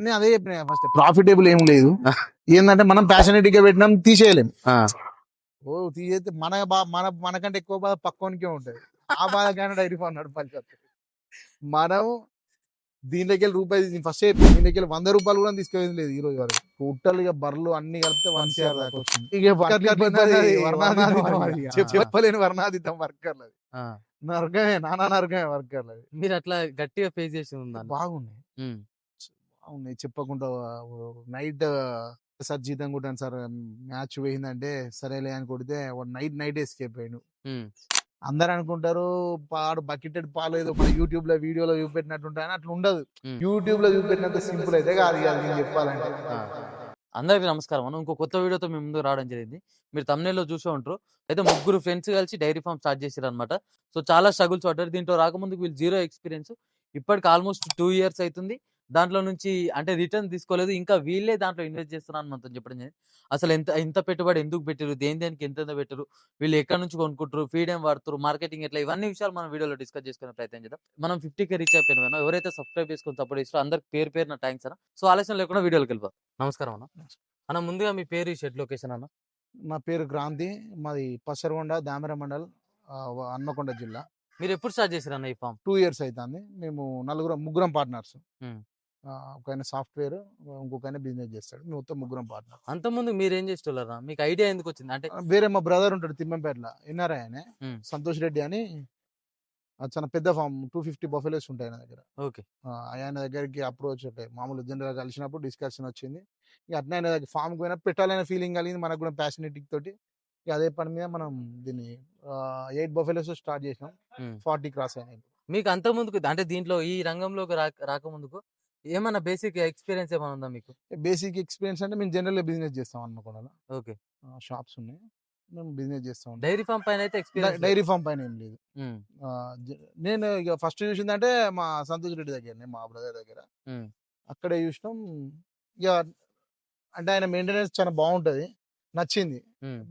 నేను అదే చెప్పిన ఫస్ట్, ప్రాఫిటబుల్ ఏం లేదు. ఏంటంటే మనం ప్యాషనేట్ గా పెట్టినాం, తీసేయలేం. ఓ తీసేస్తే మనకంటే ఎక్కువ బాధ పక్కోనికే ఉంటది. ఆ బాధ కానీ డైరీ ఫార్మ్ నడపాలి. మనం దీనిలోకి రూపాయి ఫస్ట్ దీనిలోకి ₹100 కూడా తీసుకెళ్ళేది లేదు ఈ రోజు వరకు. టోటల్ గా బర్రెలు అన్ని కలిపితే 1 CR దాకా వచ్చింది. ఇక చెప్పలేని వర్ణాతీతం వర్కర్లది. నరకమే, నానా నరకమే వర్కర్లది. మీరు అట్లా గట్టిగా ఫేస్ చేసి ఉందా? బాగున్నాయి, బాగున్నాయి. చెప్పకుండా నైట్ సార్ జీతం కొట్టాను సార్, మ్యాచ్ పోయిందంటే సరేలే అని కొడితే నైట్ ఎస్కేప్ అయ్యాను. అందరు అనుకుంటారు పాడు బకెటెడ్ పాలు ఏదో మన యూట్యూబ్ లో వీడియోలో చూపెట్టినట్టు అట్లా ఉండదు. యూట్యూబ్ లో చూపెట్టినంత సింపుల్ అయితే కాదు నేను చెప్పాలంటే. అందరికీ నమస్కారం. మనం ఇంకో కొత్త వీడియోతో మేము ముందుకు రావడం జరిగింది. మీరు thumbnail లో చూసే ఉంటారు. అయితే ముగ్గురు ఫ్రెండ్స్ కలిసి డైరీ ఫార్మ్ స్టార్ట్ చేశారనమాట. సో చాలా స్ట్రగుల్స్ పడ్డారు. దీంట్లో రాకముందుకు వీళ్ళు 0 ఎక్స్పీరియన్స్. ఇప్పటికి ఆల్మోస్ట్ 2 ఇయర్స్ అవుతుంది. దాంట్లో నుంచి అంటే రిటర్న్ తీసుకోలేదు. ఇంకా వీళ్ళే దాంట్లో ఇన్వెస్ట్ చేస్తున్నారని మనతో చెప్పడం జరిగింది. అసలు ఇంత పెట్టుబడి ఎందుకు పెట్టారు? దేనికి ఎంత పెట్టారు? వీళ్ళు ఎక్కడి నుంచి కొనుక్కుంటారు? ఫీడ్ ఏం వాడుతారు? మార్కెటింగ్ ఎట్లా? ఇవన్నీ విషయాలు మనం వీడియోలో డిస్కస్ చేసుకునే ప్రయత్నం చేద్దాం. మనం 50K రీచ్ అయిపోయినాం. ఎవరైతే సబ్స్క్రైబ్ చేసుకొని సపోర్ట్ చేస్తారో అందరికి పేరున థ్యాంక్స్ అన్న. సో ఆలస్యం లేకుండా వీడియోలోకి వెళ్ళిపోదాం. నమస్కారం అన్న. అన్న ముందుగా మీ పేరు, షెడ్ లొకేషన్ అన్న? నా పేరు క్రాంతి, మాది పసరగొండ, దామెర మండల్, హన్మకొండ జిల్లా. మీరు ఎప్పుడు స్టార్ట్ చేశారు అన్న ఈ ఫామ్? 2 ఇయర్స్ అవుతుంది. మేము ముగ్గురం పార్ట్నర్స్. ఒక ఆయన సాఫ్ట్వేర్, ఇంకొక ఆయన బిజినెస్ చేస్తాడు. మేము మొత్తం ముగ్గురం పార్ట్నర్. అంతకుముందు మీరు ఏం చేసేవాళ్ళరా? మీకు ఐడియా ఎందుకు వచ్చింది? అంటే వేరే మా బ్రదర్ ఉంటాడు తిమ్మంపేటలో, ఎన్ఆర్ఐ ఆయన, సంతోష్ రెడ్డి అని. చాలా పెద్ద ఫామ్, 250 బఫెలోస్ ఉంటాయి ఆయన దగ్గర. ఓకే. ఆయన దగ్గరికి అప్రోచ్ అంటే మామూలు జనరల్ కలిసినప్పుడు డిస్కషన్ వచ్చింది. ఇక అట్లా ఆయన దగ్గర ఫామ్కి పోయినా పెట్టాలనే ఫీలింగ్ కలిగింది మనకు కూడా, ప్యాషనేటిక్ తోటి. ఇక అదే పని మీద మనం దీన్ని 8 బఫెలోస్ స్టార్ట్ చేసినాం. 40 క్రాస్ అయినాయి. మీకు అంతకుముందుకు అంటే దీంట్లో ఈ రంగంలోకి రాకముందుకు ఏమన్నా బేసిక్ ఎక్స్పీరియన్స్ ఏమైనా ఉందా మీకు? బేసిక్ ఎక్స్పీరియన్స్ అంటే మేము జనరల్గా బిజినెస్ చేస్తాం అనుకోండి. ఓకే. షాప్స్ ఉన్నాయి, మేము బిజినెస్ చేస్తాం. డైరీ ఫామ్ పైన అయితే ఎక్స్పీరియన్స్? డైరీ ఫామ్ పైన ఏం లేదు. నేను ఇక ఫస్ట్ చూసిందంటే మా సంతోష్ రెడ్డి దగ్గరనే, మా బ్రదర్ దగ్గర. అక్కడే చూసినాం. ఇక అంటే ఆయన మెయింటెనెన్స్ చాలా బాగుంటది, నచ్చింది.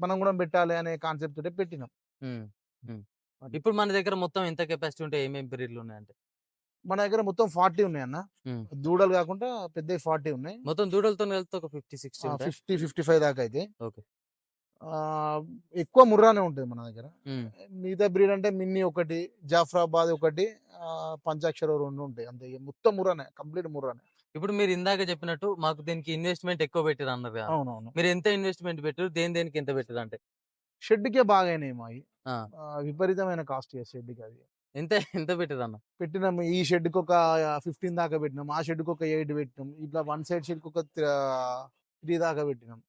మనం కూడా పెట్టాలి అనే కాన్సెప్ట్ తోటి పెట్టినాం. ఇప్పుడు మన దగ్గర మొత్తం ఎంత కెపాసిటీ ఉంటే ఏమేమి బ్రీడ్లు ఉన్నాయంటే? మన దగ్గర మొత్తం 40 ఉన్నాయన్న. దూడలు కాకుండా పెద్ద 40 ఉన్నాయి. మొత్తం దూడలతో కలిపితే ఒక 50-60 50-55 దాకా అయితే. ఓకే. ఎక్కువ ముర్రానే ఉంటుంది మన దగ్గర. మిగతా బ్రీడ్ అంటే మిన్నీ ఒకటి, జాఫ్రాబాద్ ఒకటి, పంచాక్షర 2 ఉంటాయి అంతే. మొత్తం ముర్రానే, కంప్లీట్ ముర్రానే. ఇప్పుడు మీరు ఇందాక చెప్పినట్టు మాకు దీనికి ఇన్వెస్ట్మెంట్ ఎక్కువ పెట్టారు అన్నారు కదా. అవునవును. మీరు ఎంత ఇన్వెస్ట్మెంట్ పెట్టారు? దేనికి ఎంత పెట్టారు అంటే? షెడ్కే బాగా అయినాయి మావి. విపరీతమైన కాస్ట్ షెడ్కి. అది ఎంత పెట్టారు అన్న? పెట్టినాము. ఈ షెడ్కి ఒక 15 దాకా పెట్టినాం, ఆ షెడ్కి ఒక 8 పెట్టినాం, ఇట్లా వన్ సైడ్ షెడ్కి ఒక 3 దాకా పెట్టినాం.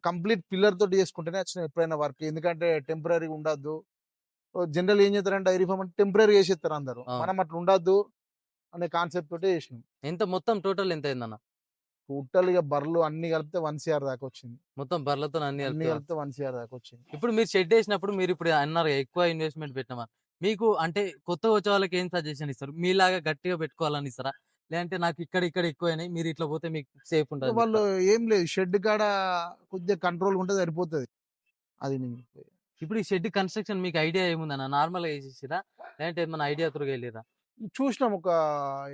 కంప్లీట్ పిల్లర్ తోటి చేసుకుంటేనే వచ్చిన ఎప్పుడైనా వర్క్. ఎందుకంటే టెంపరీ ఉండద్దు. జనరల్ ఏం చేస్తారంటే డైరీ ఫామ్ అంటే టెంపరీ చేసేస్తారు అందరు. మనం అట్లా ఉండద్దు అనే కాన్సెప్ట్ తోటి చేసినాం. ఎంత మొత్తం టోటల్ ఎంత అయిందన్న? టోటల్ గా బర్రెలు అన్ని కలిపితే 1 CR దాకా వచ్చింది. మొత్తం బర్రెలతో అన్ని కలిపితే 1 CR దాకా వచ్చింది. ఇప్పుడు మీరు షెడ్ వేసినప్పుడు మీరు ఇప్పుడు అన్నారు ఎక్కువ ఇన్వెస్ట్మెంట్ పెట్టినామా, మీకు అంటే కొత్త వచ్చే వాళ్ళకి ఏం సజెషన్ ఇస్తారు? మీలాగా గట్టిగా పెట్టుకోవాలని ఇస్తారా, లేదంటే నాకు ఇక్కడ ఎక్కువైనాయి మీరు ఇట్లా పోతే మీకు సేఫ్ ఉంటుంది? వాళ్ళు ఏం లేదు, షెడ్ కాడ కొద్దిగా కంట్రోల్ ఉంటే సరిపోతుంది. అది ఇప్పుడు ఈ షెడ్ కన్స్ట్రక్షన్ మీకు ఐడియా ఏముందన్న? నార్మల్గా వేసేసిరా లేదంటే ఏమన్నా ఐడియా త్రూగా వెళ్ళిరా? చూసినాం, ఒక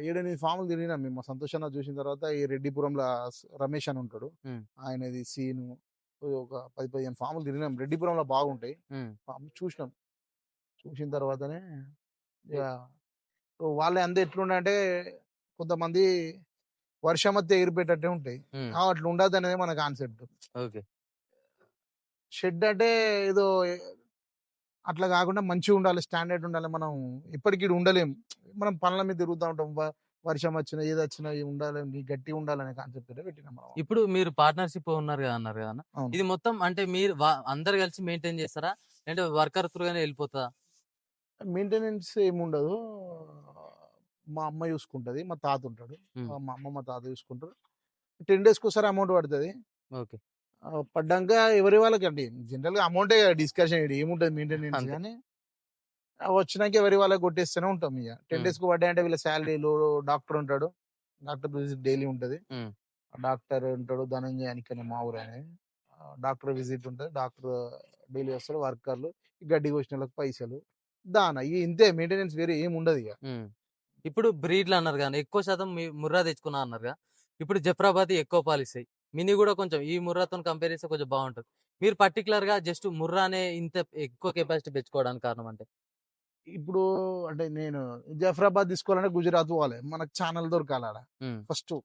7-8 ఫాములు తిరిగినాం మేము. సంతోషంగా చూసిన తర్వాత ఈ రెడ్డిపురంలో రమేష్ అని ఉంటాడు, ఆయనది సీను, ఒక 10-15 ఫాములు తిరిగినాం. రెడ్డిపురంలో బాగుంటాయి ఫాములు. చూసిన తర్వాతనే ఇక వాళ్ళే అందే ఎట్లుండే, కొంతమంది వర్షం వస్తే ఎగిరిపెట్టేట్టే ఉంటాయి, అట్లా ఉండదు అనేది మన కాన్సెప్ట్. ఓకే. షెడ్ అంటే ఏదో అట్లా కాకుండా మంచిగా ఉండాలి, స్టాండర్డ్ ఉండాలి. మనం ఇప్పటికీ ఉండలేం, మనం పనుల మీద తిరుగుతూ ఉంటాం. వర్షం వచ్చినా ఏది వచ్చినా ఉండాలి, గట్టి ఉండాలనే కాన్సెప్ట్ పెట్టినాం. ఇప్పుడు మీరు పార్ట్నర్షిప్ ఉన్నారు కదా అన్నారు కదా, ఇది మొత్తం అంటే మీరు అందరు కలిసి మెయింటైన్ చేస్తారా, అంటే వర్కర్ త్రూగానే వెళ్ళిపోతుందా? మెయింటెనెన్స్ ఏముండదు, మా అమ్మ చూసుకుంటది, మా తాత ఉంటాడు. మా అమ్మ మా తాత చూసుకుంటారు. 10 days ఒకసారి అమౌంట్ పడుతుంది. ఓకే. పడ్డాక ఎవరి వాళ్ళకి అంటే జనరల్ గా అమౌంటే డిస్కషన్ ఏముంటది మెయింటెనెన్స్. కానీ వచ్చినాక ఎవరి వాళ్ళకి కొట్టేస్తూనే ఉంటాం. ఇక 10 days కు పడ్డాయంటే వీళ్ళ శాలరీలు, డాక్టర్ ఉంటాడు, డాక్టర్ విజిట్ డైలీ ఉంటది. డాక్టర్ ఉంటాడు ధనంజయ అని, మా ఊరు ఆయన. డాక్టర్ విజిట్ ఉంటుంది, డాక్టర్ డైలీ వస్తాడు. వర్కర్లు, గడ్డి కోసిన వాళ్ళకి పైసలు, దానా, ఇక ఇంతే మెయింటెనెన్స్, వేరే ఏమి ఉండదు ఇక. ఇప్పుడు బ్రీడ్లు అన్నారు కానీ ఎక్కువ శాతం ముర్రా తెచ్చుకున్నా అన్నారు కదా, ఇప్పుడు జఫ్రాబాద్ ఎక్కువ పాలిస్తాయి. మినీ గూడా కొంచెం ఈ ముర్రాతోని కంపేర్ చేస్తే కొంచెం బావుంటది. మీరు పర్టిక్యులర్‌గా జస్ట్ ముర్రానే ఇంత ఎక్కువ కెపాసిటీ పెంచుకోవడానికి కారణం అంటే? ఇప్పుడు అంటే నేను జఫ్రాబాద్ తీసుకోవాలంటే గుజరాత్ పోవాలి. మనకు ఛానల్ దొరకాలి ఆడ హ్మ్. ఫస్టు.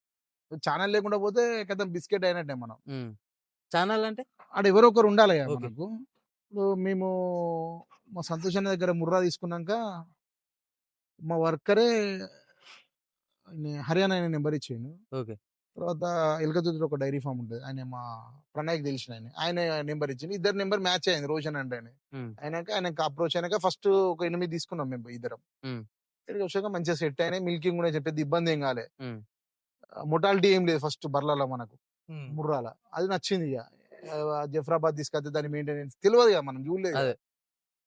ఛానల్ లేకుండా పోతే ఖతం బిస్కెట్ అయినట్టే మనం. హ్మ్. ఛానల్ అంటే? ఆడ ఎవరో ఒకరు ఉండాలి కదా ఓకే. మనకు. ఇప్పుడు మేము మా సంతోష్ అన్న దగ్గర ముర్రా తీసుకున్నాక మా వర్కరే హర్యానా ఆయన నెంబర్ ఇచ్చిండు. ఓకే. తర్వాత ఎలకతుర్తిలో ఒక డైరీ ఫార్మ్ ఉంటది. ఆయన మా ప్రణయ్‌కి తెలిసిన ఆయన. ఆయన నెంబర్ ఇచ్చిండు. ఇద్దరి నెంబర్ మ్యాచ్ అయింది. రోషన్ అంటే ఆయన. హ్మ్. ఆయనకి అప్రోచ్ అయినాక ఫస్ట్ ఒక 8 తీసుకున్నాం మేము ఇద్దరం. హ్మ్. ఇక్కడికి వచ్చాక మంచిగా సెట్ అయినాయి. మిల్కింగ్ కూడా పెద్ద ఇబ్బంది ఏం కాలే. హ్మ్. మొటాలిటీ ఏం లేదు ఫస్ట్ బర్లలో మనకు. హ్మ్. ముర్రాల. అది నచ్చింది ఇగ. జఫ్రాబాద్ తీసుకొస్తే దాని మెయింటెనెన్స్ తెలవదు కదా మనం చూడలేదు కదా. అదే.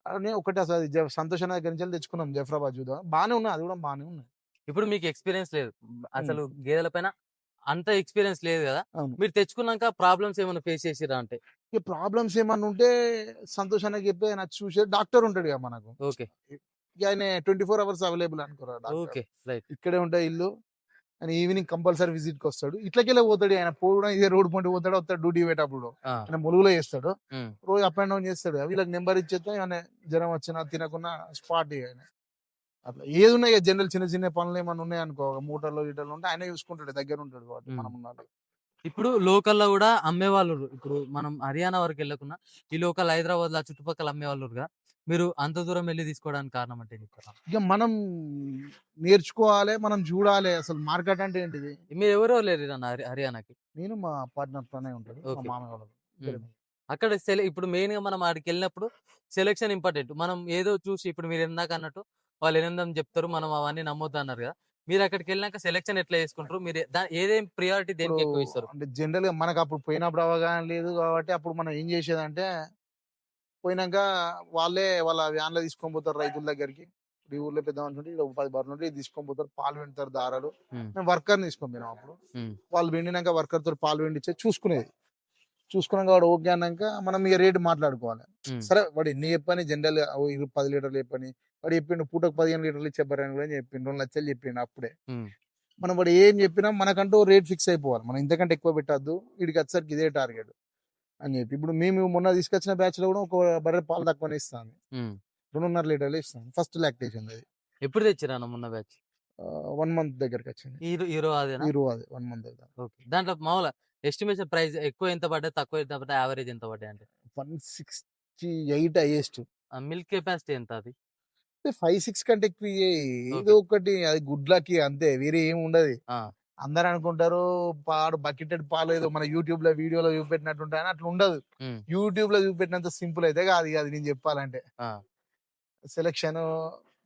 అని ఒకటే అసలు సంతోష్ అన్న దగ్గర నుంచి తెచ్చుకున్నాం జఫ్రాబాద్ చూద్దాం. బానే ఉన్నాయి. అది కూడా బానే ఉన్నాయి. ఇప్పుడు మీకు ఎక్స్‌పీరియన్స్ లేదు. హ్మ్. అసలు గేదెల పైన అంత ఎక్స్‌పీరియన్స్ లేదు గదా! అవును. మీరు తెచ్చుకున్నాక ప్రాబ్లమ్స్ ఏమైనా ఫేస్ చేసిర్రా అంటే? ఇక ప్రాబ్లమ్స్ ఏమన్నా ఉంటే సంతోష్ అన్నకి చెప్పి ఆయన వచ్చి చూసేది డాక్టర్ ఉంటాడు ఇక మనకు. ఓకే. ఇక ఆయన 24 అవర్స్ అవైలబుల్ అనుకోరా డాక్టర్. ఓకే. రైట్. ఇక్కడే ఉంటది ఇల్లు. ఆయన ఈవినింగ్ కంపల్సరీ విజిట్‌కి వస్తాడు. ఇట్లకెళ్ళే పోతాడు ఆయన పోవడం ఇదే రోడ్ పొంటి పోతాడు. వస్తాడు డ్యూటీ పోయేటప్పుడు. ఆ! ఆయన ములుగులో చేస్తాడు. హ్మ్. రోజు అప్ అండ్ డౌన్ చేస్తాడు. వీళ్ళకి నెంబర్ ఇచ్చేస్తే ఆయన జ్వరం వచ్చినా తినకున్నా స్పాట్ ఇగ ఆయన. అట్లా ఏదున్నా ఇక జనరల్ చిన్న చిన్న పనులు ఏమన్నా ఉన్నాయనుకో మూటల్లో గీటల్లో ఉంటే ఆయనే చూసుకుంటాడు. దగ్గర ఉంటాడు కాబట్టి హ్మ్. మనం ఉన్నాడు. ఇప్పుడు లోకల్‌లో గూడా అమ్మేవాళ్ళు ఇప్పుడు మనం హర్యానా వరకెళ్ళకున్నా, ఈ లోకల్ హైదరాబాద్‌లో ఆ చుట్టుపక్కల అమ్మేవాళ్ళుర్రుగా. మీరు అంత దూరం వెళ్లి తీసుకోవడానికి కారణం అంటే ఏం చెప్తారా? ఇక మనం నేర్చుకోవాలే. మనం చూడాలే అసలు మార్కెట్ అంటే ఏంటిది? మీరెవరెవరు లేరిరన్న హర్యానాకి? నేను మా పార్ట్నర్ ప్రణయ్ ఉంటాడు. మా ఓకే. మామయ్య వాళ్ళది. హ్మ్. ఇద్దరమే. అక్కడ ఇప్పుడు మెయిన్‌గా మనం ఆడికెళ్ళినప్పుడు సెలక్షన్ ఇంపార్టెంట్. మనం ఏదో చూసి ఇప్పుడు మీరు ఇందాకన్నట్టు వాళ్ళు 800 చెప్తారు. మనం అవన్నీ నమ్మొద్దన్నారు గదా! మీరక్కడికెళ్ళినాక సెలక్షన్ ఎట్లా చేసుకుంటారు? మీరు ఏదేం ప్రియారిటీ ఇప్పుడు దేనికి ఎక్కువ ఇస్తారు? అంటే జనరల్‌గా మనకప్పుడు పోయినప్పుడు అవగాహన లేదు కాబట్టి అప్పుడు మనం ఏం చేసేదంటే పోయినంక వాళ్ళ వ్యాన్‌లో తీసుకొని పోతారు రైతుల దగ్గరికి. ఇప్పుడు ఈ ఊర్లో పెద్ద మనిషి ఉంటే ఈడ ఒక 10 బర్రెలుంటే ఇది తీసుకొని పోతారు. పాలు పిండుతారు దారాలు. హ్మ్. మేము వర్కర్‌ని తీసుకొని పోయినాం అప్పుడు. హ్మ్. వాళ్ళు పిండినంక వర్కర్‌తోటి పాలు పిండిచ్చేది చూసుకునేది. చూసుకున్నాక వాడు ఓకే అన్నాక మనం ఇక రేట్ మాట్లాడుకోవాలి. హ్మ్. సరే వాడు ఎన్ని చెప్పని జనరల్‌గా 10 లీటర్లు చెప్పని. వాడు చెప్పిండు పూటకు 15 లీటర్లు ఇచ్చే బర్రెని కూడా చెప్పిండు. 2,00,000 చెప్పిండు అప్పుడే. హ్మ్. మనం వాడు ఏం చెప్పినా మనకంటూ రేట్ ఫిక్స్ అయిపోవాలి. మనం ఇంతకంటే ఎక్కువ పెట్టొద్దు. ఈడికి వచ్చేసరికి ఇదే టార్గెట్ అని చెప్పి. ఇప్పుడు మేము మొన్న తీసుకొచ్చిన బ్యాచ్‌లో కూడా ఒక బర్రె పాలు తక్కువనే ఇస్తాంది. హ్మ్. 2.5 లీటర్లే ఇస్తాంది. ఫస్ట్ లాక్టేషన్ అది. ఎప్పుడు తెచ్చిరన్న మొన్న బ్యాచ్? 1 మంత్ దగ్గరకొచ్చింది. హీరో అదేనా? అది 1 మంత్ దగ్గర. ఓకే. దాంట్లో మామూలుగా ఎస్టిమేషన్ ప్రైస్ ఎక్కువ ఎంత పడ్డది? తక్కువ ఎంత పడ్డది? యావరేజ్ ఎంత పడ్డాయంటే? 168 హైయెస్ట్. మిల్క్ కెపాసిటీ ఎంత అది? 5, 6 కంటే ఎక్కువ ఇయ్యయి. ఏదో ఓకే. ఒకటి అది గుడ్ లక్ అంతే. వేరే ఏమి ఉండదు. ఆ! అందరూ అనుకుంటారు బకెటెడ్ పాలు ఏదో మన యూట్యూబ్‌లో వీడియోలో చూపెట్టినట్టు ఉంటాయని అట్లా ఉండదు. హ్మ్. యూట్యూబ్‌లో చూపెట్టినంత సింపుల్ అయితే కాదు ఇగ అది నేను చెప్పాలంటే. ఆ! సెలక్షను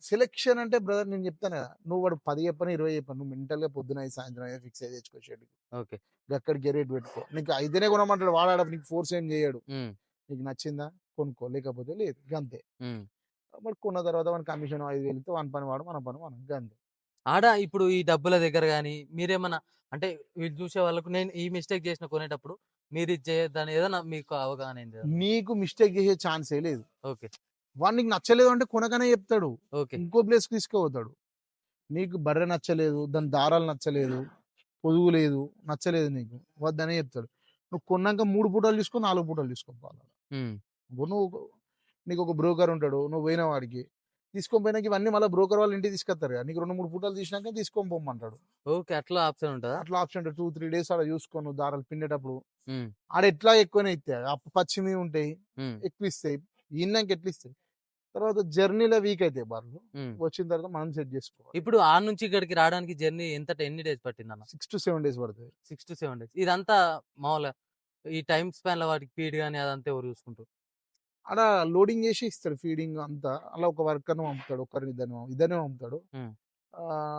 సెలక్షన్ అంటే బ్రదర్ నేను చెప్తాను కదా! నువ్వు వాడు 10 చెప్పను, 20 చెప్పను. నువ్వు మెంటల్‌గా పొద్దున అయ్యి సాయంత్రం అయ్యి ఫిక్స్ అయ్యి తెచ్చుకో షెడ్‌కి. ఓకే. గక్కడికే రేట్ పెట్టుకో. నీకు అయితేనే కొనమంటాడు. వాడు ఆడ నీకు ఫోర్స్ ఏం చేయడు. హ్మ్. నీకు నచ్చిందా కొనుక్కో. లేకపోతే లేదు. గంతే. హ్మ్. మరి కొన్న తర్వాత వాని కమిషన్ 5,000 ఇస్తే వాని పని వాడు, మన పని మనం గంతే. ఆడ ఇప్పుడు ఈ డబ్బుల దగ్గర గాని, మీరేమన్నా అంటే వీళ్ళు చూసే వాళ్ళకు నేను ఈ మిస్టేక్ చేసిన కొనేటప్పుడు మీరిది చేయొద్దని ఏదన్నా మీకు అవగాహన అయిందా? నీకు మిస్టేక్ చేసే ఛాన్సే లేదు. ఓకే. వాడు నీకు నచ్చలేదు అంటే కొనకనే చెప్తాడు. ఓకే. ఇంకో ప్లేస్‌కి తీసుకుపోతాడు. నీకు బర్రె నచ్చలేదు, దాని దారాలు నచ్చలేదు, పొదుగు లేదు, నచ్చలేదు నీకు. వద్దనే చెప్తాడు. నువ్వు కొన్నాక 3 పూటలు తీసుకో, 4 పూటలు తీసుకోపోవాలి. హ్మ్. ఇప్పుడు నీకొక బ్రోకర్ ఉంటాడు. నువ్వు పోయిన వాడికి. తీసుకొని పోయినాక ఇవన్నీ మళ్ళా బ్రోకర్ వాళ్ళు ఇంటికి తీసుకొత్తారు కదా! నీకు 2, 3 పూటలు తీసినాక తీసుకొని పొమ్మంటాడు. ఓకే. అట్లా ఆప్షన్ ఉంటదా? అట్లా ఆప్షన్ ఉంటది. 2, 3 డేస్ ఆడ చూసుకో నువ్వు దారాలు పిండేటప్పుడు. హ్మ్. ఆడ ఎట్లా ఎక్కువనే ఇత్తాయి. పచ్చిమియి ఉంటాయి. హ్మ్. ఎక్కువిస్తాయి. ఈన్నాక ఎట్లా ఇస్తాయి. తర్వాత జర్నీలో వీక్ అయితాయి బర్రెలు. హ్మ్. వచ్చిన తర్వాత మనం సెట్ చేసుకోవాలి. ఇప్పుడు ఆడ నుంచి ఇక్కడికి రావడానికి జర్నీ ఎన్ని డేస్ పట్టిందన్న? 6-7 డేస్ పడతది. 6-7 డేస్. ఇదంతా మామూలుగా ఈ టైమ్ స్పాన్‌లో వాటికి ఫీడ్ గాని అదంతా ఎవరు చూసుకుంటారు? ఆడ లోడింగ్ చేసి ఇస్తాడు ఫీడింగ్ అంతా. అలా ఒక వర్కర్‌ని పంపుతాడు. ఇద్దరిని పంపుతాడు. హ్మ్.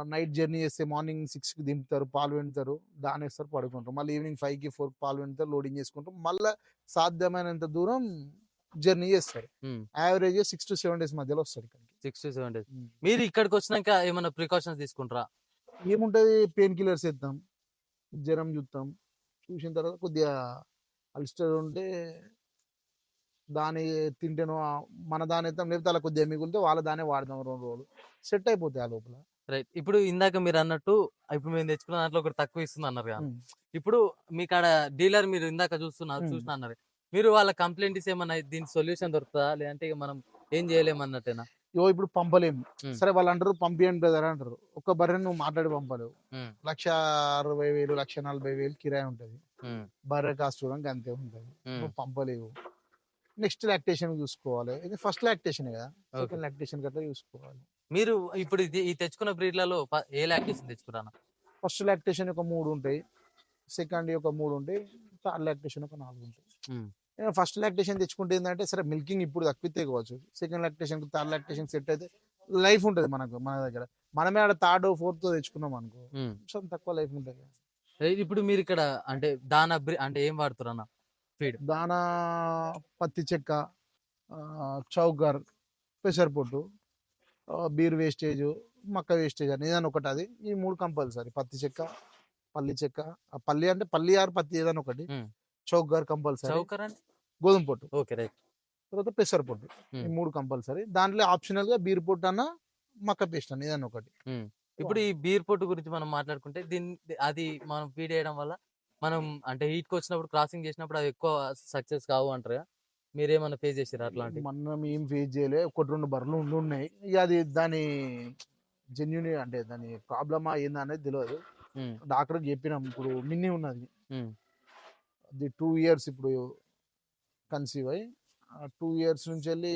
నైట్ జర్నీ చేస్తే మార్నింగ్ 6కి దింపుతారు. పాలు పిండుతారు. దానేస్తారు పడుకుంటారు. మళ్ళీ ఈవినింగ్ 5కి, 4కి పాలు పిండుతారు. లోడింగ్ చేసుకుంటారు. మళ్ళా సాధ్యమైనంత దూరం జర్నీ చేస్తారు. హ్మ్. యావరేజ్ 6-7 డేస్ మధ్యలో వస్తాడు ఇక్కడికి. 6-7 డేస్. హ్మ్. మీరు ఇక్కడికొచ్చినాక ఏమన్నా ప్రికాషన్స్ తీసుకుంటారా? ఏముంటది పెయిన్ కిల్లర్స్ ఏత్తాం. జ్వరం చూత్తాం. చూసిన తర్వాత కొద్దిగా అలిస్టర్ ఉంటే దాన్ని తింటేనో మన దానేత్తాం. లేకపోతే అలా కొద్దిగా మిగులితే వాళ్ళ దాన్నే వాడదాం 2 రోజులు. సెట్ అయిపోతాయి ఆ లోపల. రైట్. ఇప్పుడు ఇందాక మీరన్నట్టు ఇప్పుడు మేము తెచ్చుకున్న దాంట్లో ఒకటి తక్కువ ఇస్తుంది అన్నారు కదా! హ్మ్. ఇప్పుడు మీకాడ డీలర్ మీరు ఇందాక చూస్తున్నా హ్మ్. చూసినా అన్నారు. మీరు వాళ్ళ కంప్లెయింట్ ఇస్తే ఏమన్నా దీనికి సొల్యూషన్ దొరుకుతదా? లేదంటే ఇక మనం ఏం చేయలేమన్నట్టేనా? ఇగో ఇప్పుడు పంపలేము. హ్మ్. సరే వాళ్ళంటారు పంపియండి బ్రదర్ అంటారు. ఒక్క బర్రెని నువ్వు మాట్లాడి పంపలేవు. హ్మ్. 1,60,000, 1,40,000 కిరాయి ఉంటది. హ్మ్. బర్రె కాస్ట్ కూడా గంతే ఉంటది. హ్మ్. నువ్వు పంపలేవు. నెక్స్ట్ లాక్టేషన్ చూసుకోవాలి. ఇది ఫస్ట్ లాక్టేషనే కదా! ఓకే. సెకండ్ లాక్టేషన్ గట్లా చూసుకోవాలి. మీరు ఇప్పుడు ఈ తెచ్చుకున్న బ్రీడ్‌లలో ఏ లాక్టేషన్ తెచ్చుకుర్రన్న? ఫస్ట్ లాక్టేషన్ ఒక 3 ఉంటాయి. సెకండ్ ఒక 3 ఉంటాయి. థర్డ్ లాక్టేషన్ ఒక 4 ఉంటాయి. హ్మ్. ఫస్ట్ లాక్టేషన్ తెచ్చుకుంటే ఏందంటే సరే మిల్కింగ్ ఇప్పుడు తక్కువితే కావచ్చు. Second lactation, third lactation set అయితే లైఫ్ ఉంటది మనకు మన దగ్గర. మనమే ఆడ థర్డో, ఫోర్తో తెచ్చుకున్నాం అనుకో హ్మ్. కొంచెం తక్కువ లైఫ్ ఉంటది. ఇప్పుడు మీరిక్కడ అంటే దానా అంటే ఏం వాడుతురన్న ఫీడ్? దానా పత్తి చెక్క, చౌకర్, పెసరపొట్టు, బీర్ వేస్టేజు, మక్క వేస్టేజ్ అని ఏదైనా ఒకటి అది. ఈ 3 కంపల్సరీ. పత్తి చెక్క, పల్లి చెక్క, పల్లి అంటే పల్లి ఆర్ పత్తి ఏదైనా ఒకటి. హ్మ్. Choker compulsory. చౌకర్ అంటే? గోధుమ పొట్టు. ఓకే. రైట్. తర్వాత పెసరపొట్టు. ఈ హ్మ్. 3 కంపల్సరీ. దాంట్లో ఆప్షనల్‌గా బీర్ పొట్టు అన్నా, మక్క పేస్ట్ అన్నా ఏదన్నా ఒకటి. హ్మ్. ఇప్పుడు ఈ బీర్ పొట్టు గురించి మనం మాట్లాడుకుంటే అది మనం ఫీడ్ చేయడం వల్ల మనం అంటే హీట్‌కొచ్చినప్పుడు క్రాసింగ్ చేసినప్పుడు అవి ఎక్కువ సక్సెస్ కావు అంటారుగా? మీరేమన్నా ఫేస్ చేసిర్రా అట్లాంటియి? మనం ఏం ఫేస్ చేయలే. 1, 2 బర్రెలు ఉండున్నాయి. ఇగ అది దాని జెన్యూన్ అంటే దాని ప్రాబ్లమా ఏందా అనేది తెలవదు. హ్మ్. డాక్టర్‌కి చెప్పినాం. ఇప్పుడు మిన్నీ ఉన్నది. హ్మ్. అది 2 ఇయర్స్ ఇప్పుడు కన్సీవ్ అయ్యి 2 ఇయర్స్ నుంచెల్లి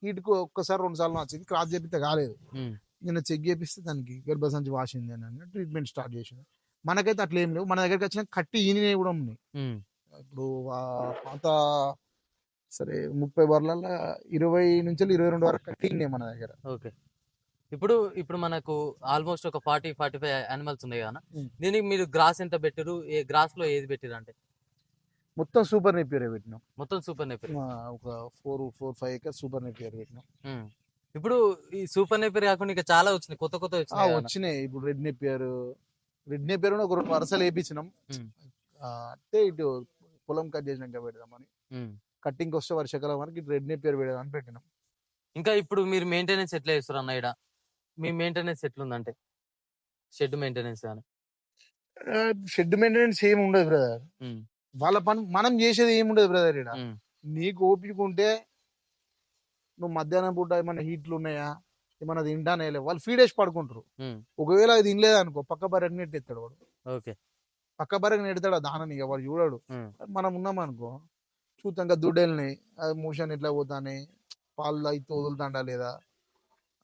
హీట్‌కి ఒక్కసారి, 2 సార్లు వచ్చింది. క్రాస్ చేపిస్తే కాలేదు. హ్మ్. నిన్న చెక్ చేపిస్తే దానికి గర్భసంచి వాసింది అని ట్రీట్మెంట్ స్టార్ట్ చేసిండు. మనకైతే అట్లా ఏం లేవు. మన దగ్గరికి వచ్చిన కట్టి ఈనినవి కూడా ఉన్నాయి. హ్మ్. ఇప్పుడు పాత సరే 30 బర్లల్లో 20-22 వరకు కట్టి ఈనినాయి మన దగ్గర. ఓకే. ఇప్పుడు మనకు ఆల్‌మోస్ట్ ఒక 40, 45 యానిమల్స్ ఉన్నాయి గదన్న! హ్మ్. దీనికి మీరు గ్రాస్ ఎంత పెట్టిర్రు? గ్రాస్‌లో ఏది పెట్టిర్రంటే? మొత్తం సూపర్ నెపియరే పెట్టినాం. మొత్తం సూపర్ నేపియర్. ఒక 4, 5 ఎకర్స్ సూపర్ నెపియర్ పెట్టినాం. హ్మ్. ఇప్పుడు ఈ సూపర్ నేపియర్ కాకుండా ఇంకా చాలా వచ్చినాయి. కొత్తవి వచ్చినాయి గదన్న! వచ్చినాయి. ఇప్పుడు రెడ్ నెపియర్ కూడా ఒక 2 వరుసలు ఏపించినాం. హ్మ్. అంటే ఇటు పొలం కట్ చేసినాక పెడదామని. హ్మ్. కట్టింగ్‌కొస్తే వర్షాకాలం వరకు ఇటు రెడ్ నెపియర్ పెడదామని పెట్టినాం. ఇంకా ఇప్పుడు మీరు మెయింటెనెన్స్ ఎట్లా చేస్తుర్రన్న ఈడ? మీ మెయింటెనెన్స్ ఎట్లుందంటే? షెడ్ మెయింటెనెన్స్ గాని? షెడ్ మెయింటెనెన్స్ ఏమి ఉండదు బ్రదర్. హ్మ్. వాళ్ళ పని మనం చేసేది ఏముండదు బ్రదర్ ఈడ. హ్మ్. నీకు ఓపిక ఉంటే నువ్వు మధ్యాహ్నం పూట ఏమన్నా హీట్లు ఉన్నాయా? ఏమన్నా తింటానే లేవు. వాళ్ళు ఫీడేసి పడుకుంటారు. హ్మ్. ఒకవేళ అది తినలేదనుకో పక్క బర్రెకి నెట్టేస్తాడు వాడు. ఓకే. పక్క బర్రెకి నెడతాడు ఆ దానని ఇగ వాడు చూడడు. హ్మ్. మనం ఉన్నామనుకో చూత్తంగా దుడ్డెళ్ళినాయి. అది మోషన్ ఎట్లా పోతాన్నాయి? పాలు తాగితే వదులుతాండా లేదా?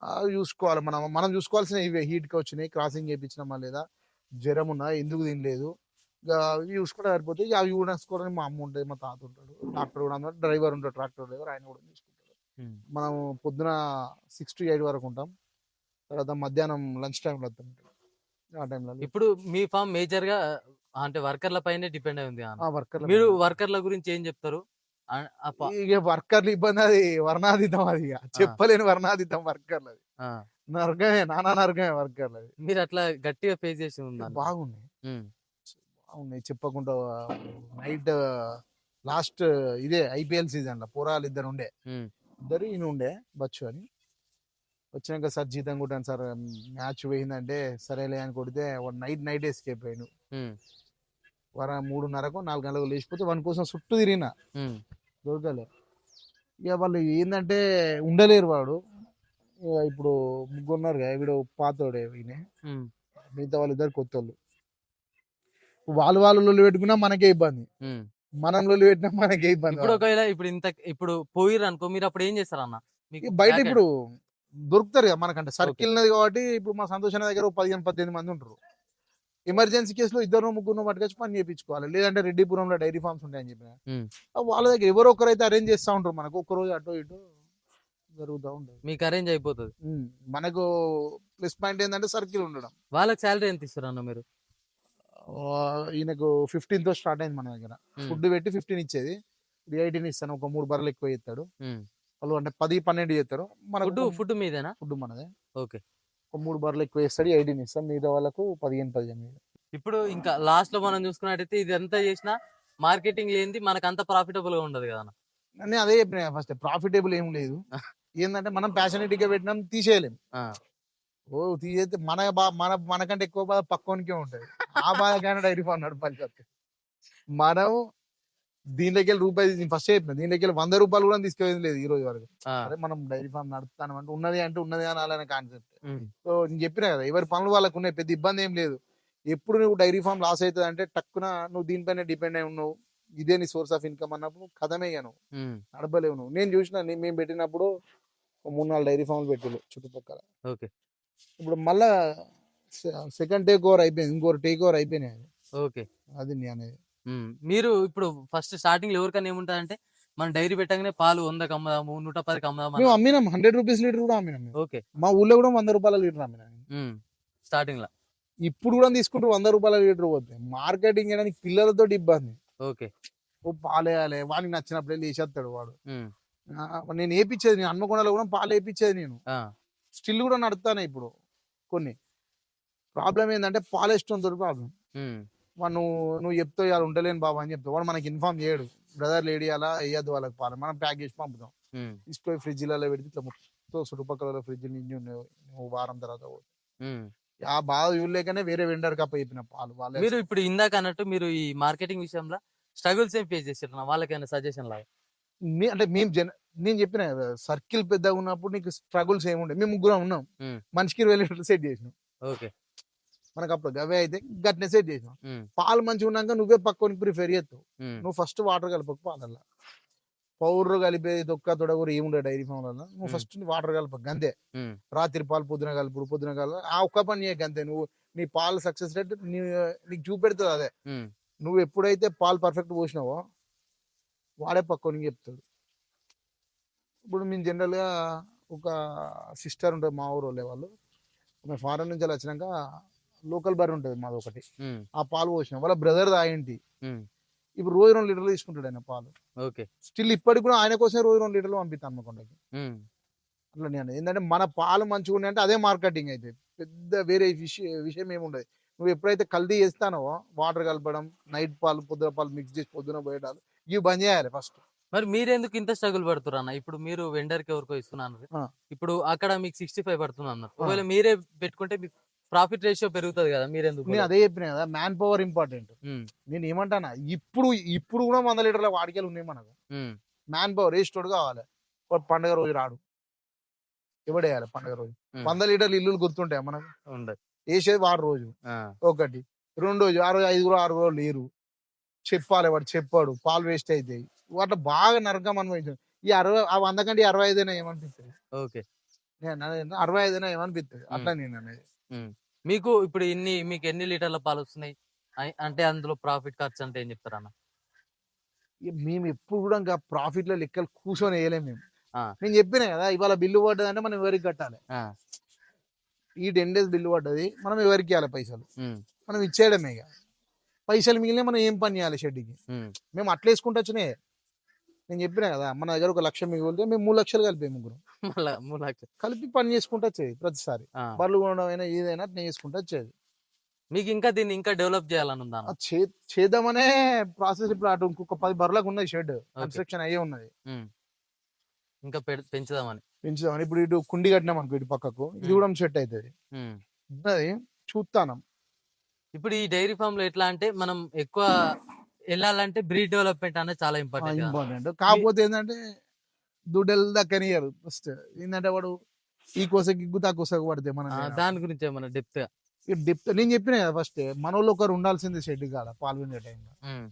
అవి చూసుకోవాలి. మనం మనం చూసుకోవాల్సినవి ఇవే. హీట్‌కి వచ్చినాయి. క్రాసింగ్ చేపించినామా లేదా? జ్వరం ఉన్నదా? ఎందుకు తినలేదు? ఇగ అవి చూసుకుంటే సరిపోతాయి. ఇగ అవి చూసుకోవడానికి మా అమ్మ ఉంటది. మా తాత ఉంటాడు. డాక్టర్ కూడా ఉన్నాడు. డ్రైవర్ ఉంటాడు. ట్రాక్టర్ డ్రైవర్ ఆయన కూడా చూసుకుంటాడు. హ్మ్. మనం పొద్దున 6-8 వరకు ఉంటాం. తర్వాత మధ్యాహ్నం లంచ్ టైమ్‌లో వస్తాం. ఆ టైంలలో ఇప్పుడు మీ ఫార్మ్ మేజర్‌గా అంటే వర్కర్‌ల పైనే డిపెండ్ అయి ఉంది గదన్న! వర్కర్‌ల మీరు పైన. వర్కర్‌ల గురించి ఏం చెప్తారు? ఆహ్, ఆ ప ఇగ వర్కర్‌ల ఇబ్బంది అది వర్ణాతీతం అది ఇగ. ఆ! చెప్పలేని వర్ణాతీతం వర్కర్‌లది. ఆ! నరకమే నానా నరకమే వర్కర్‌లది. మీరట్లా గట్టిగా ఫేస్ చేసి ఉందనుకుంటా. బాగున్నాయి. హ్మ్. బాగున్నాయి. చెప్పకుండా నైట్ లాస్ట్ ఇదే ఐపీఎల్ సీజన్‌లో పోరాళ్ళిద్దరు ఉండే. హ్మ్. ఇద్దరు ఈయన ఉండే బచ్చు అని. వచ్చినాక సార్ జీతం కొట్టాను సార్ మ్యాచ్ పోయిందంటే సరేలే అని కొడితే వాడు నైట్ ఎస్కేప్ అయ్యిండు. హ్మ్. 3:30కో 4 గంటలకు లేచిపోతే వాని కోసం చుట్టూ తిరిగిన హ్మ్. దొరకలే. ఇక వాళ్ళు ఏందంటే ఉండలేరు వాడు. ఇప్పుడు ముగ్గురున్నారుగా వీడు పాతోడే ఈయన. హ్మ్. మిగతా వాళ్ళిద్దరు కొత్తోళ్ళు. వాళ్ళు లొల్లి పెట్టుకున్నా మనకే ఇబ్బంది. హ్మ్. మనం లొల్లి పెట్టినా మనకే ఇబ్బంది ఇప్పుడు వాళ్ళకి. ఒకవేళ ఇప్పుడు పోయిర్రనుకో మీరప్పుడు ఏం చేస్తారన్న? మీకు ఇక బయట బ్యాక్ ఇప్పుడు ఎండ్. దొరుకుతారు కదా మనకంటే ఓకే. సర్కిల్ ఉన్నది కాబట్టి ఇప్పుడు మా సంతోష్ అన్న దగ్గర 15-18 మంది ఉంటారు. ఎమర్జెన్సీ కేసులో ఇద్దరు ముగ్గురు పట్టుకొచ్చి పని చేయించుకోవాలి. లేదంటే రెడ్డిపురంలో డైరీ ఫార్మ్స్ ఉంటాయని చెప్పిన. హ్మ్. వాళ్ళ దగ్గర ఎవరో ఒకరైతే అరేంజ్ చేస్తూ ఉంటారు మనకు. ఒక్కరోజు అటో ఇటో జరుగుతూ ఉంటుంది. మీకు అరేంజ్ అయిపోతది. మనకు ప్లస్ పాయింట్ ఏంటంటే సర్కిల్ ఉండడం. వాళ్ళకి సాలరీ ఎంత ఇస్తారన్న మీరు? ఈయనకు 15తో స్టార్ట్ అయింది మన దగ్గర. హ్మ్. ఫుడ్ పెట్టి 15 ఇచ్చేది. ఇప్పుడు 18 ఇస్తాను. ఒక 3 బర్రెలు ఎక్కువ చేస్తాడు. హ్మ్. వాళ్ళు అంటే 10-12 చేస్తారు. మనకు ఫుడ్ మీదేనా? ఫుడ్ మనదే. ఓకే. ఒక 3 బర్రెలు ఎక్కువ చేస్తాడు. 18 ఇస్తాం. మిగతా వాళ్ళకు 15 ఇప్పుడు ఇంకా లాస్ట్‌లో మనం చూసుకున్నట్టయితే ఇదంతా చేసినా మార్కెటింగ్ లేనిది మనకంత ప్రాఫిటబుల్‌గా ఉండదు గదన్న! నేను అదే చెప్పిన ఫస్ట్ ప్రాఫిటబుల్ ఏం లేదు. ఏందంటే మనం ప్యాషనేట్‌గా పెట్టినాం తీసేయలేం. ఆ! ఓ తీసేస్తే మనకంటే ఎక్కువ బాధ పక్కోనికే ఉంటది. ఆ బాధకైనా డైరీ ఫార్మ్ నడపాల్సి మనం దీనిలోకెళ్ళి రూపాయి నేను ఫస్టే చెప్పిన. దీనిలోకెళ్ళి రూ. 100 కూడా తీసుకుపోయేది లేదు ఈ రోజు వరకు. ఆ! సరే మనం డైరీ ఫార్మ్ నడుపుతానం అంటే ఉన్నది అంటే ఉన్నది అనాలనే కాన్సెప్ట్. హ్మ్. సో నేను చెప్పినా కదా! ఎవరి పనులు వాళ్ళకున్నాయి. పెద్ద ఇబ్బందేం లేదు. ఎప్పుడు నువ్వు డైరీ ఫార్మ్ లాస్ అయితదంటే టక్కున నువ్వు దీనిపైనే డిపెండ్ అయి ఉన్నావు. ఇదే నీ సోర్స్ ఆఫ్ ఇన్‌కమ్ అన్నప్పుడు ఖతమే ఇగ నువ్వు. హ్మ్. నడపలేవు నువ్వు. నేను చూసిన మేము పెట్టినప్పుడు ఓ 3, 4 డైరీ ఫార్మ్‌లు పెట్టిర్రు చుట్టుపక్కల. ఓకే. ఇప్పుడు మళ్ళా సె సెకండ్ టేక్ ఓవర్ అయిపోయింది. ఇంకోటి టేక్ ఓవర్ అయిపోయినాయి. ఓకే. అది నేననేది. మీరు ఇప్పుడు ఫస్ట్ స్టార్టింగ్‌లో ఎవరికైనా ఏముంటదంటే, మనం డైరీ పెట్టంగానే పాలు 100కి అమ్ముదాము, 110కి అమ్ముదాం మేము అమ్మినాం. రూ. 100 లీటర్ కూడా అమ్మినాం మేము. ఓకే. మా ఊర్లో కూడా రూ. 100 లీటర్ అమ్మినా నేను. స్టార్టింగ్‌ల. ఇప్పుడు కూడా తీసుకుంటూ రూ. 100 లీటర్ పోతాయి. మార్కెటింగ్ చేయడానికి పిల్లలతోటి ఇబ్బంది. ఓకే. ఓ పాలేయాలి. వానికి నచ్చినప్పుడెళ్ళి ఏసేస్తాడు వాడు. హ్మ్. నేను ఏపిచ్చేది. నేను హన్మకొండలో కూడా పాలు ఏపిచ్చేది నేను. ఆ! స్టిల్ కూడా నడుపుతానే ఇప్పుడు కొన్ని. ప్రాబ్లమ్ ఏందంటే పాలేస్టోన్‌తోటి ప్రాబ్లమ్. హ్మ్. వాడు నువ్వు చెప్తావు ఇయాల ఉండలేను బాబు అని చెప్తావు. వాడు మనకి ఇన్ఫార్మ్ చేయడు. బ్రదర్ లేడీ అలా ఎయ్యొద్దు వాళ్ళకి పాలు. మనం ప్యాక్ చేసి పంపుతాం. హ్మ్. తీసుకొని ఫ్రిడ్జ్‌లలో పెడితే ఇట్లా మొత్తం చుట్టుపక్కల ఫ్రిడ్జ్ నిండి ఉన్నాయి. నువ్వు వారం తర్వాత పోతాయి. హ్మ్. ఆ బాధ చూడలేకనే వేరే వెండర్‌కి అప్పచెప్పిన పాలు. వాళ్ళే మీరు ఇప్పుడు ఇందాక అన్నట్టు మీరు ఈ మార్కెటింగ్ విషయంలో స్ట్రగుల్స్ ఏం ఫేస్ చేసిర్రు? వాళ్ళకేమైనా సజెషన్ లాగా? అంటే నేను చెప్పిన కదా! సర్కిల్ పెద్దగున్నప్పుడు నీకు స్ట్రగుల్స్ ఏముండయి. మేము ముగ్గురం ఉన్నాం. హ్మ్. మనిషికి 20 లీటర్లు సెట్ చేసినాం. ఓకే. మనకప్పుడు గవే అయితే గట్నే సెట్ చేసినాం. హ్మ్. పాలు మంచిగున్నాక నువ్వే పక్కోనికి ప్రిఫర్ చేస్తావు. హ్మ్. నువ్వు ఫస్ట్ వాటర్ కలపకు పాలల్ల. పౌడర్ కలిపేది తొక్క తొడగూర ఏముండదు డైరీ ఫార్మ్‌లల్ల. నువ్వు హ్మ్. ఫస్ట్ వాటర్ కలపకు గంతే. హ్మ్. రాత్రి పాలు పొద్దున కలుపుడు, పొద్దున ఆ ఒక్క పని చేయకు గంతే. నీ పాలు సక్సెస్ రేట్ నీకు చూపెడుతది అదే. హ్మ్. నువ్వు ఎప్పుడైతే పాలు పర్ఫెక్ట్ పోసినావో వాడే పక్కోనికి చెప్తాడు. ఇప్పుడు మేము జనరల్‌గా ఒక సిస్టర్ ఉంటది మా ఊరోళ్ళే వాళ్ళు. ఆమె ఫారెన్ నుంచెల్లి వచ్చినాక లోకల్ బర్రె ఉంటది మాదొకటి. హ్మ్. ఆ పాలు పోసినాం. వాళ్ళ బ్రదర్ తాగింటి. హ్మ్. ఇప్పుడు రోజు 2 లీటర్లు తీసుకుంటాడు ఆయన పాలు. ఓకే. స్టిల్ ఇప్పటికి కూడా ఆయన కోసమే రోజు 2 లీటర్లు పంపిత్తా హన్మకొండకి. హ్మ్. అట్లా నేను ఏందంటే మన పాలు మంచిగున్నాయంటే అదే మార్కెటింగ్ అయితది. పెద్ద వేరే విషయం ఏముండదు. నువ్వు ఎప్పుడైతే కల్తీ చేస్తానవో వాటర్ కలపడం, నైట్ పాలు, పొద్దున పాలు మిక్స్ చేసి పొద్దున పోయడాలు ఇవి బంద్ చేయాలి ఫస్ట్. మరి మీరెందుకు ఇంత స్ట్రగుల్ పడుతుర్రన్న? ఇప్పుడు మీరు వెండర్‌కి ఎవరికో ఇస్తున్నారు. ఆ! ఇప్పుడు అక్కడ మీకు 65 పడుతుందన్నారు. ఆ! ఒకవేళ మీరే పెట్టుకుంటే మీకు ప్రాఫిట్ రేషియో పెరుగుతది గదా! మీరెందుకు నేను పోలేదు? అదే చెప్పినా కదా! Man power important. హ్మ్. నేనేమంటానా ఇప్పుడు ఇప్పుడు కూడా 100 లీటర్ల వాడికెలు ఉన్నాయి మనకు. హ్మ్. మ్యాన్ పవర్ ఏసేటోడు కావాలి. వాడు పండుగ రోజు రాడు. ఎవడేయాలి పండుగ రోజు? హ్మ్. 100 లీటర్ల ఇల్లులు గుర్తుంటాయా మనకు? ఉండదు. ఏసేది వాడు రోజు. ఆ! ఒకటి. రెండోది ఆ రోజు ఐదుగురో, ఆరుగురో లేరు. చెప్పాలి వాడు చెప్పాడు. పాలు వేస్ట్ అయితాయి. అట్లా బాగా నరకం అనుభవించాం. ఈ 60 ఆ 100 కంటే 65 అయినా ఏమనిపిస్తది? ఓకే. నేననేది 65 అయినా ఏమనిపిత్తది? హ్మ్. అట్లా నేననేది. హ్మ్. మీకు ఇప్పుడు మీకెన్ని లీటర్ల పాలొస్తున్నాయి? అంటే అందులో ప్రాఫిట్ ఖర్చంటే ఏం చెప్తారన్న? మేమెప్పుడు గూడా ఇంకా ప్రాఫిట్‌ల లెక్కలు కూర్చొని ఎయలేము మేము. ఆ! నేను చెప్పినా గదా! ఇవాళ బిల్లు పడ్డదంటే మనం ఎవరికి కట్టాలి? ఆ! ఈ 10 డేస్ బిల్లు పడ్డది. మనం ఎవరికియ్యాలి పైసలు? హ్మ్. మనం ఇచ్చేయడమే ఇగ. పైసలు మిగిలినయి మనం ఏం పని జేయాలి షెడ్‌కి? హ్మ్. మేము అట్లేసుకుంటూ వచ్చినయే. నేను చెప్పినా గదా! మన దగ్గర ఒక 1,00,000 మిగిలితే మేము 3,00,000 కలిపాము ముగ్గురం. మళ్ళా 3,00,000. కలిపి పని చేసుకుంటూ వచ్చేది ప్రతిసారి. ఆ! బర్రెలు కొనడం అయినా ఏదైనా అట్నే చేసుకుంటూ వచ్చేది. మీకింకా దీన్ని ఇంకా డెవలప్ జేయాలనుందా అన్న? అది చేద్దామనే ప్రాసెస్ ఇప్పుడు అటు ఇంకొక 10 బర్రెలకున్నది షెడ్. ఓకే. కన్‌స్ట్రక్షన్ అయ్యే ఉన్నది. హ్మ్. ఇంకా పెంచుదామని. పెంచుదామని. ఇప్పుడు ఇటు కుండీ కట్టినామనుకో ఇటు పక్కకు. ఇది హ్మ్. గూడా సెట్ అయితది. హ్మ్. ఉన్నది చూత్తానం. ఇప్పుడు ఈ డైరీ ఫార్మ్‌లో ఎట్లా అంటే మనం ఎక్కువ ఎళ్ళాలంటే బ్రీడ్ డెవలప్‌మెంట్ అనేది చాలా ఇంపార్టెంట్ గదా! ఇంపార్టెంట్. మీ కాకపోతే ఏందంటే దుడ్డెలు దక్కనియ్యరు ఫస్ట్. ఏందంటే వాడు ఈ కోసకి ఇగ్గుతే ఆ కోసకు పడతాయి మనం దాని లేనప్పుడు. గురించి ఏమన్నా డెప్త్‌గా? ఈ డెప్త్ నేను చెప్పినా గదా! ఫస్టే మనోళ్ళు ఒకరు ఉండాల్సిందే షెడ్ కాడ పాలు పిండే టైంలో. హ్మ్.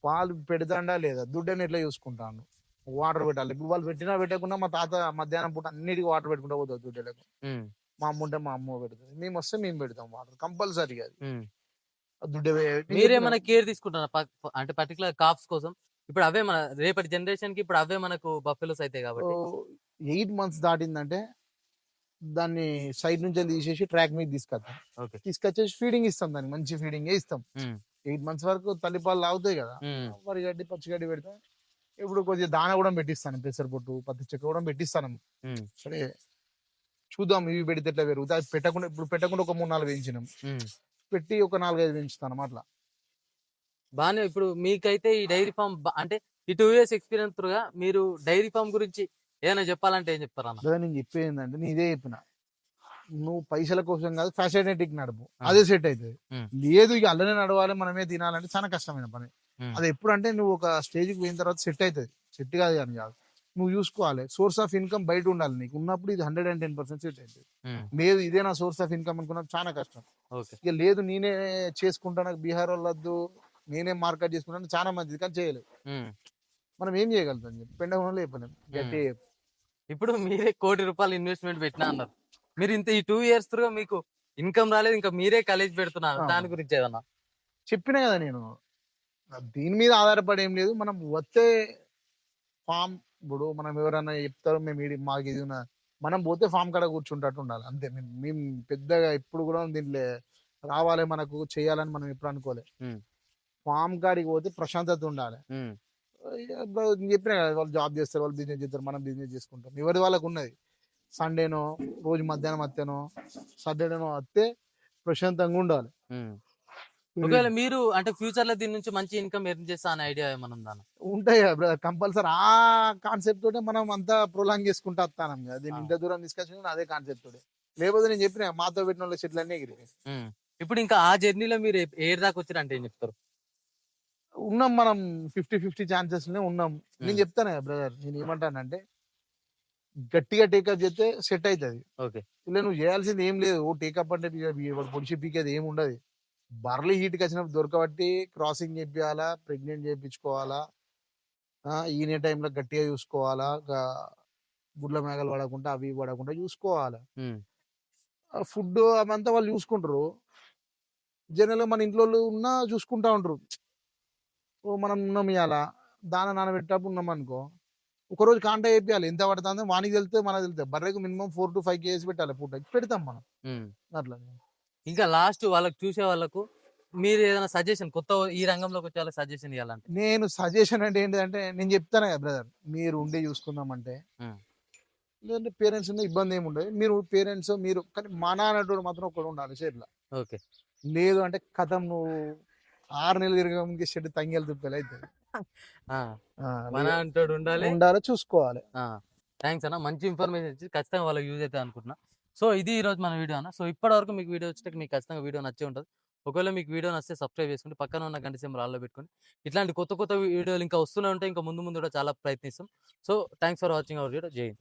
పాలు పెడతాండా లేదా? దుడ్డని ఎట్లా చూసుకుంటాండు? వాటర్ పెట్టాలి. ఇప్పుడు వాళ్ళు పెట్టినా పెట్టకున్నా మా తాత మధ్యాహ్నం పూట అన్నిటికి వాటర్ పెట్టుకుంటా పోతాడు దుడ్డెలకు. హ్మ్. మా అమ్మ ఉంటే మా అమ్మ పెడతది. మేమొస్తే మేము పెడతాం వాటర్. కంపల్సరీగా అది. హ్మ్. ఆ దుడ్డే నేను చెప్పిన మీరేమన్నా కేర్ తీసుకుంటున్నారా? అంటే పర్టిక్యులర్ కాప్స్ కోసం? ఇప్పుడు అవే మన రేపటి జనరేషన్‌కి ఇప్పుడు అవే మనకు బఫెలోస్ అయితాయి గాబట్టి. ఓహ్! 8 మంత్స్ దాటిందంటే దాన్ని సైడ్ నుంచెల్లి తీసేసి ట్రాక్ మీదకి తీసుకొత్తాం. ఓకే. తీసుకొచ్చేసి ఫీడింగ్ ఇస్తాం దానికి. మంచి ఫీడింగే ఇస్తాం. హ్మ్. 8 మంత్స్ వరకు తల్లిపాలు తాగుతాయి గదా! హ్మ్. వరి గడ్డి, పచ్చి గడ్డి పెడతాం. ఇప్పుడు కొద్దిగా దాన గూడా పెట్టిస్తాను. పెసరపప్పు, పత్తి చెక్క గూడా పెట్టిస్తాను. హ్మ్. సరే చూద్దాం ఇవి పెడితే ఎట్లా పెరుగుతాయి. అది పెట్టకుండా ఇప్పుడు పెట్టకుండా ఒక 3, 4 పెంచినాం. హ్మ్. పెట్టి ఒక 4, 5 పెంచుతానం అట్లా. బానే ఇప్పుడు మీకైతే ఈ డైరీ ఫార్మ్ అంటే ఈ 2 ఇయర్స్ ఎక్స్‌పీరియన్స్ త్రూగా మీరు డైరీ ఫార్మ్ గురించి ఏదైనా జెప్పాలంటే ఏం జెప్తారన్న? బ్రదర్ నేను చెప్పేదేందంటే నేను ఇదే చెప్పిన. నువ్వు పైసల కోసం కాదు ఫ్యాసిలిటీకి నడుపు, ఆ! అదే సెట్ అవుతుంది. హ్మ్. లేదు ఇక అల్లనే నడవాలి మనమే తినాలంటే చాలా కష్టమైన పని. హ్మ్. అది ఎప్పుడంటే నువ్వు ఒక స్టేజ్కి పోయిన తర్వాత సెట్ అవుతుంది. సెట్ కాదు అని కాదు, నువ్వు చూసుకోవాలి. సోర్స్ ఆఫ్ ఇన్కమ్ బయట ఉండాలి నీకు, ఉన్నప్పుడు ఇది 110% సెట్ అవుతుంది. హ్మ్. లేదు ఇదే నా సోర్స్ ఆఫ్ ఇన్కమ్ అనుకున్నప్పుడు చాలా కష్టం. ఓకే. ఇక లేదు నేనే చేసుకుంటా, నాకు బీహార్ వాళ్ళొద్దు, నేనే మార్కెట్ చేసుకుంటాను చాలా మంచిది, కానీ చేయలేదు. హ్మ్. మనం ఏం చేయగలుగుతాం చెప్పి పెండగంలో చెప్పలేం హ్మ్. గట్టి. ఇప్పుడు మీరే ₹1,00,00,000 ఇన్వెస్ట్‌మెంట్ పెట్టినా అన్నారు. మీరు ఇంత ఈ 2 ఇయర్స్ త్రూ మీకు ఇన్‌కమ్ రాలేదు. ఇంకా మీరే కాలేజ్ పెడుతున్నారు. దాని గురించి ఏదన్నా? చెప్పినా కదా నేను, దీని మీద ఆధారపడి ఏం లేదు. మనం వచ్చే ఫామ్, ఇప్పుడు మనం ఎవరైనా చెప్తారు మేము మాకు ఇది మనం పోతే ఫామ్ కాడ కూర్చుంటట్టు ఉండాలి అంతే. మేము పెద్దగా ఇప్పుడు కూడా దీంట్లో రావాలి మనకు చేయాలని మనం ఎప్పుడు అనుకోలే. హ్మ్. ఫామ్ కాడికి పోతే ప్రశాంతత ఉండాలి. హ్మ్. నేను చెప్పినా కదా, వాళ్ళు జాబ్ చేస్తారు, వాళ్ళు బిజినెస్ చేస్తారు, మనం బిజినెస్ చేసుకుంటాం. ఎవరి వాళ్ళకు ఉన్నది. సండేనో రోజు మధ్యాహ్నం వస్తేనో సాటర్డేనో వస్తే ప్రశాంతంగా ఉండాలి. హ్మ్. ఒకవేళ మీరు అంటే ఫ్యూచర్‌లో దీని నుంచి మంచి ఇన్‌కమ్ ఎర్న్ చేస్తా అనే ఐడియా ఏమన్నా ఉందా అన్న? ఉంటాయి కదా బ్రదర్, కంపల్సరీ ఆ కాన్సెప్ట్ తోటే మనం అంతా ప్రొలాంగ్ చేసుకుంటూ వస్తాం కదా. దీన్ని ఆ! ఇంత దూరం డిస్కషన్ అదే కాన్సెప్ట్ తోటే. లేకపోతే నేను చెప్పిన మాతో పెట్టిన వాళ్ళ చెట్లు అన్నీ ఎగిరి హ్మ్. ఇప్పుడు ఇంకా ఆ జర్నీలో మీరు ఏటి దాకా వచ్చిరంటే ఏం చెప్తారు? ఉన్నాం మనం. 50-50 ఛాన్సెస్ ఉన్నాం. నేను హ్మ్. చెప్తాను కదా బ్రదర్, నేను ఏమంటానంటే గట్టిగా టేకప్ చేస్తే సెట్ అవుతుంది. ఓకే. ఇలా నువ్వు చేయాల్సింది ఏం లేదు. ఓ టేకప్ అంటే పొడిచి పీకేది ఏమి ఉండదు. బర్లీ హీట్కి వచ్చినప్పుడు దొరకబట్టి క్రాసింగ్ చేపియాలా, ప్రెగ్నెంట్ చేయించుకోవాలా, ఈనే టైంలో గట్టిగా చూసుకోవాలా, గుడ్ల మేకలు పడకుండా అవి ఇవి పడకుండా చూసుకోవాలి. హ్మ్. ఫుడ్ అవంతా వాళ్ళు చూసుకుంటారు. జనరల్‌గా మన ఇంట్లోళ్ళు ఉన్నా చూసుకుంటా ఉంటారు. ఓ మనం ఉన్నాం ఇయాల, దాన నానబెట్టేటప్పుడు ఉన్నామనుకో, ఒకరోజు కాంటా ఏపియాలి. ఎంత పడతాందో వానికి తెలుస్తది, మనకు తెలుస్తది. బర్రెకు మినిమమ్ 4-5 కేజీస్ పెట్టాలి పూటకి. పెడతాం మనం హ్మ్. అట్లా. ఇంకా లాస్ట్ వాళ్ళకి చూసే వాళ్ళకు మీరు ఏదైనా సజెషన్ కొత్త ఈ రంగంలోకి వచ్చే వాళ్ళకి సజెషన్ ఇయ్యాలంటే? నేను సజెషన్ అంటే ఏంటిదంటే, నేను చెప్తాను కదా బ్రదర్, మీరు ఉండి చూసుకుందామంటే, హ్మ్. లేదంటే పేరెంట్స్ ఉన్న ఇబ్బంది ఏమి ఉండదు. మీరు పేరెంట్స్ మీరు కానీ మన అనేటోడు మాత్రం ఒకడు ఉండాలి షెడ్‌ల. ఓకే. లేదు అంటే కథం నువ్వు 6 నెలలు తిరగక ముందుకే షెడ్ తంగేలు తుప్పలు అయితది. ఆ! ఆ! మన అంటోడు ఉండాలి. ఉండాలి, చూసుకోవాలి. ఆ! థాంక్స్ అన్న. మంచి ఇన్ఫర్మేషన్ ఇచ్చి ఖచ్చితంగా వాళ్ళకి యూజ్ అయితది అనుకుంటున్నా. సో, ఇది ఈరోజు మన వీడియో అన్న. సో, ఇప్పటివరకు మీకు వీడియో వచ్చేటట్టు మీకు ఖచ్చితంగా వీడియో నచ్చే ఉంటది. ఒకవేళ మీకు వీడియో నచ్చితే సబ్స్క్రైబ్ చేసుకోండి. పక్కన ఉన్న గంట సింబల్ ఆల్‌లో పెట్టుకోండి. ఇట్లాంటి కొత్త కొత్త వీడియోలు ఇంకా వస్తూనే ఉంటాయి. ఇంకా ముందు ముందు కూడా చాలా ప్రయత్నిస్తాం. So, thanks for watching our video. జై హింద్.